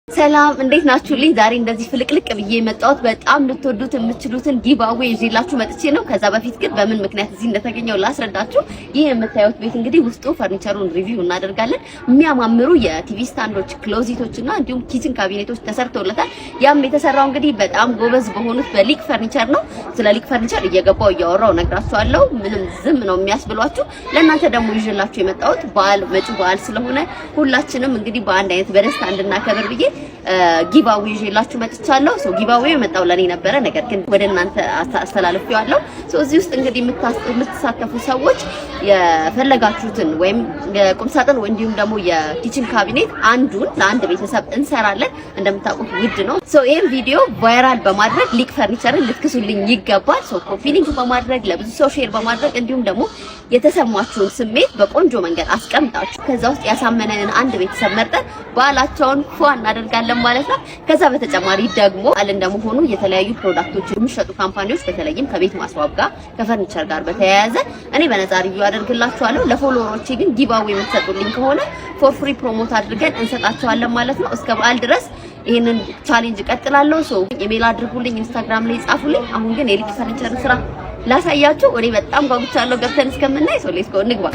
ሰላም እንዴት ናችሁልኝ? ዛሬ እንደዚህ ፍልቅልቅ ብዬ የመጣሁት በጣም ልትወዱት የምትችሉትን ጊቫዌ ይዤላችሁ መጥቼ ነው። ከዛ በፊት ግን በምን ምክንያት እዚህ እንደተገኘው ላስረዳችሁ። ይህ የምታዩት ቤት እንግዲህ ውስጡ ፈርኒቸሩን ሪቪው እናደርጋለን። የሚያማምሩ የቲቪ ስታንዶች፣ ክሎዚቶችና እንዲሁም ኪችን ካቢኔቶች ተሰርተውለታል። ያም የተሰራው እንግዲህ በጣም ጎበዝ በሆኑት በሊክ ፈርኒቸር ነው። ስለ ሊክ ፈርኒቸር እየገባው እያወራው ነግራችኋለሁ። ምንም ዝም ነው የሚያስብሏችሁ። ለእናንተ ደግሞ ይዤላችሁ የመጣሁት መጪው በዓል ስለሆነ ሁላችንም እንግዲህ በአንድ አይነት በደስታ እንድናከብር ብዬ ጊቫዌ ይዤላችሁ መጥቻለሁ። ጊቫዌ የመጣው ለኔ ነበረ፣ ነገር ግን ወደ እናንተ አስተላልፌዋለሁ። እዚህ ውስጥ እንግዲህ የምትሳተፉ ሰዎች የፈለጋችሁትን ወይም የቁም ሳጥን እንዲሁም ደግሞ የኪችን ካቢኔት አንዱን ለአንድ ቤተሰብ እንሰራለን። እንደምታውቁት ውድ ነው። ይሄን ቪዲዮ ቫይራል በማድረግ ሊክ ፈርኒቸርን ልትክሱልኝ ይገባል። ኮፒ ሊንክ በማድረግ ለብዙ ሰው ሼር በማድረግ እንዲሁም ደግሞ የተሰማችሁን ስሜት በቆንጆ መንገድ አስቀምጣችሁ ከዛ ውስጥ ያሳመነንን አንድ ቤተሰብ መርጠን በዓላቸውን ፏ እናደርጋለን ማለት ነው። ከዛ በተጨማሪ ደግሞ አለ እንደመሆኑ የተለያዩ ፕሮዳክቶች የሚሸጡ ካምፓኒዎች በተለይም ከቤት ማስዋብ ጋር ከፈርኒቸር ጋር በተያያዘ እኔ በነፃ ሪቪው አደርግላችኋለሁ። ለፎሎወሮቼ ግን ጊቫዌ የምትሰጡልኝ ከሆነ ፎር ፍሪ ፕሮሞት አድርገን እንሰጣቸዋለን ማለት ነው። እስከ በዓል ድረስ ይሄንን ቻሌንጅ ቀጥላለሁ። ኢሜል አድርጉልኝ፣ ኢንስታግራም ላይ ጻፉልኝ። አሁን ግን የሊክ ፈርኒቸር ስራ ላሳያችሁ። እኔ በጣም ጓጉቻለሁ። ገብተን እስከምናይ ሌትስ ጎ እንግባ።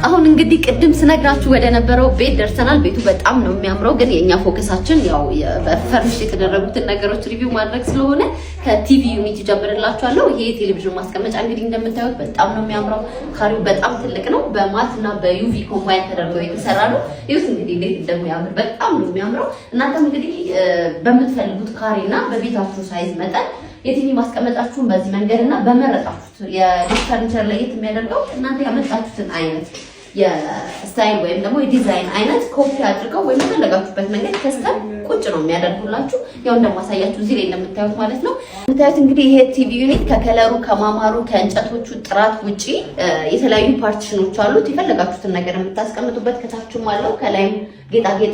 አሁን እንግዲህ ቅድም ስነግራችሁ ወደ ነበረው ቤት ደርሰናል። ቤቱ በጣም ነው የሚያምረው፣ ግን የኛ ፎከሳችን ያው በፈርኒሽ የተደረጉትን ነገሮች ሪቪው ማድረግ ስለሆነ ከቲቪ ዩኒት ጀምርላችኋለሁ። ይሄ ቴሌቪዥን ማስቀመጫ እንግዲህ እንደምታዩት በጣም ነው የሚያምረው። ካሬው በጣም ትልቅ ነው። በማት እና በዩቪ ኮምባይን ተደርገው የተሰራ ነው። ይሁን እንግዲህ እንዴት እንደሚያምር በጣም ነው የሚያምረው። እናንተም እንግዲህ በምትፈልጉት ካሬና በቤታችሁ ሳይዝ መጠን የቲቪ ማስቀመጫችሁን በዚህ መንገድና በመረጣችሁት የሊክ ፈርኒቸር ላይ የሚያደርገው እናንተ ያመጣችሁትን አይነት የስታይል ወይም ደግሞ የዲዛይን አይነት ኮፒ አድርገው ወይም ፈለጋችሁበት መንገድ ከስተም ቁጭ ነው የሚያደርጉላችሁ። ያው እንደማሳያችሁ እዚህ ላይ እንደምታዩት ማለት ነው። የምታዩት እንግዲህ ይሄ ቲቪ ዩኒት ከከለሩ ከማማሩ ከእንጨቶቹ ጥራት ውጪ የተለያዩ ፓርቲሽኖች አሉት። የፈለጋችሁትን ነገር የምታስቀምጡበት ከታችም አለው። ከላይም ጌጣጌጥ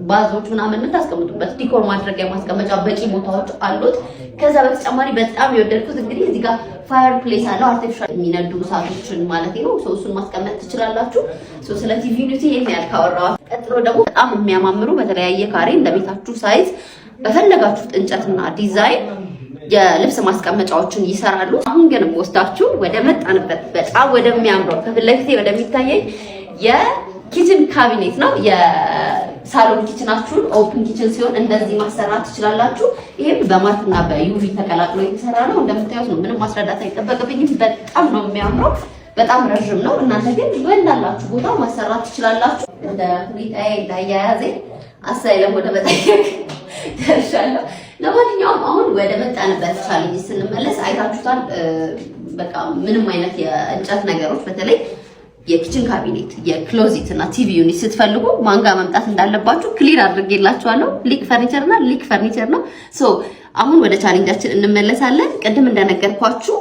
ባዞች ምናምን የምታስቀምጡበት ዲኮር ማድረጊያ ማስቀመጫ በቂ ቦታዎች አሉት። ከዛ በተጨማሪ በጣም የወደድኩት እንግዲህ እዚህ ጋር ፋየር ፕሌስ አለው። አርቲፊሻል የሚነዱ እሳቶችን ማለት ነው። እሱን ማስቀመጥ ትችላላችሁ። ስለ ቲቪ ዩኒቲ ይሄን ያልካወራው። ቀጥሎ ደግሞ በጣም የሚያማምሩ በተለያየ ካሬ እንደቤታችሁ ሳይዝ በፈለጋችሁት እንጨትና ዲዛይን የልብስ ማስቀመጫዎችን ይሰራሉ። አሁን ግን ወስዳችሁ ወደ መጣንበት በጣም ወደሚያምረው ከፊት ለፊቴ ወደሚታየኝ የኪችን ካቢኔት ነው። የሳሎን ኪችናችሁን ኦፕን ኪችን ሲሆን እንደዚህ ማሰራት ትችላላችሁ። ይሄም በማትና በዩቪ ተቀላቅሎ የተሰራ ነው። እንደምታዩት ነው። ምንም ማስረዳት አይጠበቅብኝም። በጣም ነው የሚያምረው። በጣም ረዥም ነው። እናንተ ግን ወንዳላችሁ ቦታ ማሰራት ትችላላችሁ። እንደ ሁኔታዬ እንዳያያዜ አሳይለም ወደ መጠየቅ ደርሻለሁ። ለማንኛውም አሁን ወደ መጣንበት ቻሌንጅ ስንመለስ አይታችሁታል። በቃ ምንም አይነት የእንጨት ነገሮች በተለይ የኪችን ካቢኔት የክሎዚት እና ቲቪ ዩኒት ስትፈልጉ ማንጋ መምጣት እንዳለባችሁ ክሊር አድርጌላችኋለሁ። ሊክ ፈርኒቸር እና ሊክ ፈርኒቸር ነው። አሁን ወደ ቻሌንጃችን እንመለሳለን። ቅድም እንደነገርኳችሁ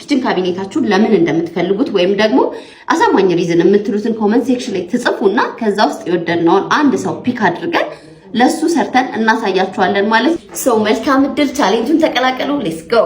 ኪችን ካቢኔታችሁን ለምን እንደምትፈልጉት ወይም ደግሞ አሳማኝ ሪዝን የምትሉትን ኮመንት ሴክሽን ላይ ትጽፉና ከዛ ውስጥ የወደድነውን አንድ ሰው ፒክ አድርገን ለሱ ሰርተን እናሳያችኋለን ማለት ነው። መልካም እድል፣ ቻሌንጁን ተቀላቀሉ። ሌትስ ጎ